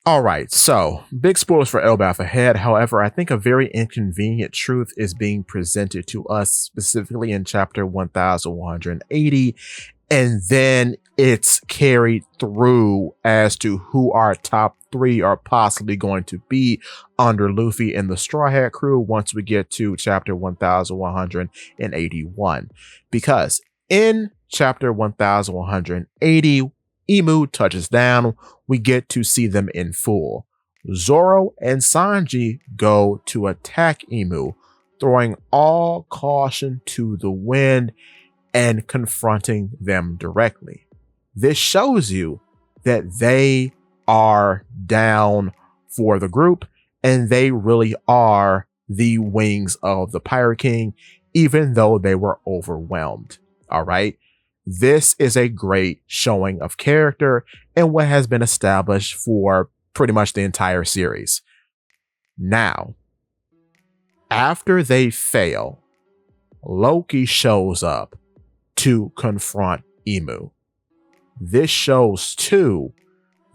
All right, so big spoilers for Elbaf ahead. However, I think a very inconvenient truth is being presented to us specifically in chapter 1180, and then it's carried through as to who our top three are possibly going to be under Luffy and the Straw Hat crew once we get to chapter 1181. Because in chapter 1180, Imu touches down, we get to see them in full. Zoro and Sanji go to attack Imu, throwing all caution to the wind and confronting them directly. This shows you that they are down for the group and they really are the wings of the Pirate King, even though they were overwhelmed. All right. This is a great showing of character and what has been established for pretty much the entire series. Now, after they fail, Loki shows up to confront Imu. This shows too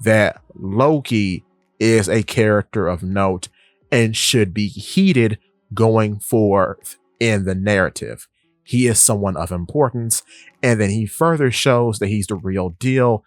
that Loki is a character of note and should be heeded going forth in the narrative. He is someone of importance, and then he further shows that he's the real deal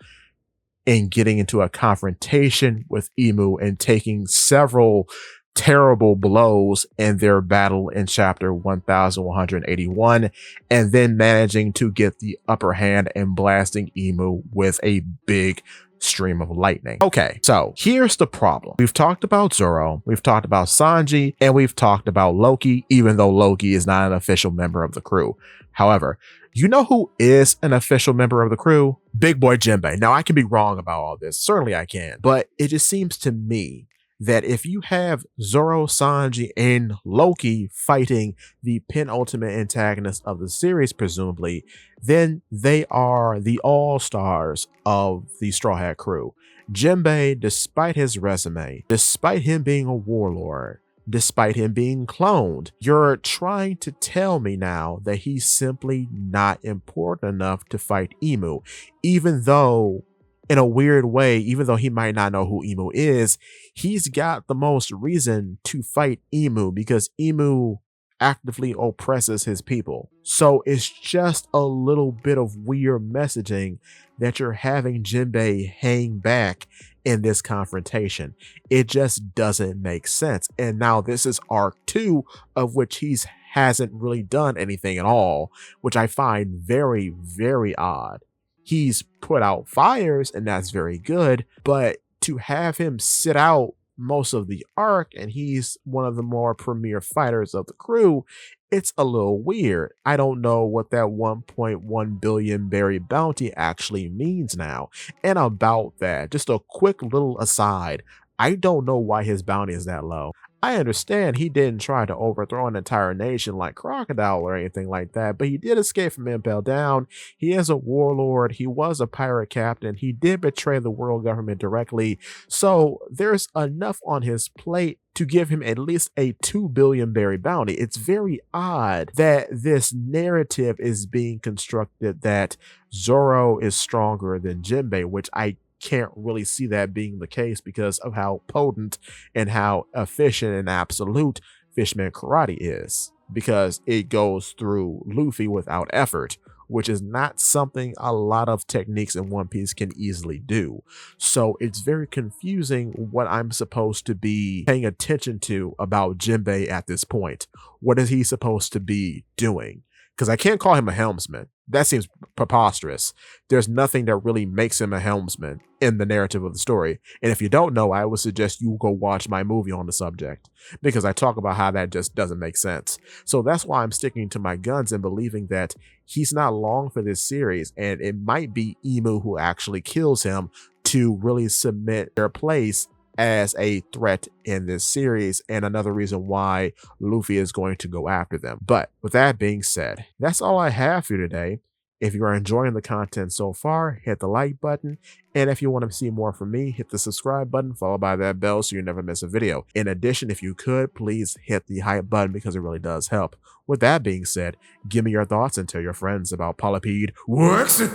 in getting into a confrontation with Imu and taking several terrible blows in their battle in chapter 1181, and then managing to get the upper hand and blasting Imu with a big stream of lightning. Okay, so here's the problem. We've talked about Zoro, we've talked about Sanji, and we've talked about Loki, even though Loki is not an official member of the crew. However, you know who is an official member of the crew? Big Boy Jinbei. Now, I can be wrong about all this. Certainly I can. But it just seems to me that if you have Zoro, Sanji, and Loki fighting the penultimate antagonist of the series, presumably, then they are the all-stars of the Straw Hat crew. Jinbei, despite his resume, despite him being a warlord, despite him being cloned, you're trying to tell me now that he's simply not important enough to fight Imu, even though in a weird way, even though he might not know who Imu is, he's got the most reason to fight Imu because Imu actively oppresses his people. So it's just a little bit of weird messaging that you're having Jinbei hang back in this confrontation. It just doesn't make sense. And now this is arc 2, of which he's hasn't really done anything at all, which I find very, very odd. He's put out fires and that's very good, but to have him sit out most of the arc and he's one of the more premier fighters of the crew, it's a little weird. I don't know what that 1.1 billion berry bounty actually means now. And about that, just a quick little aside, I don't know why his bounty is that low. I understand he didn't try to overthrow an entire nation like Crocodile or anything like that, but he did escape from Impel Down. He is a warlord. He was a pirate captain. He did betray the world government directly. So there's enough on his plate to give him at least a 2 billion berry bounty. It's very odd that this narrative is being constructed that Zoro is stronger than Jinbei, which I can't really see that being the case because of how potent and how efficient and absolute Fishman Karate is, because it goes through Luffy without effort, which is not something a lot of techniques in One Piece can easily do. So it's very confusing what I'm supposed to be paying attention to about Jinbei at this point. What is he supposed to be doing? Because I can't call him a helmsman. That seems preposterous. There's nothing that really makes him a helmsman in the narrative of the story. And if you don't know, I would suggest you go watch my movie on the subject, because I talk about how that just doesn't make sense. So that's why I'm sticking to my guns and believing that he's not long for this series, and it might be Imu who actually kills him to really cement their place as a threat in this series, and another reason why Luffy is going to go after them. But with that being said, that's all I have for you today. If you are enjoying the content so far, hit the like button. And if you want to see more from me, hit the subscribe button, followed by that bell so you never miss a video. In addition, if you could, please hit the hype button because it really does help. With that being said, give me your thoughts and tell your friends about Polypede Works It!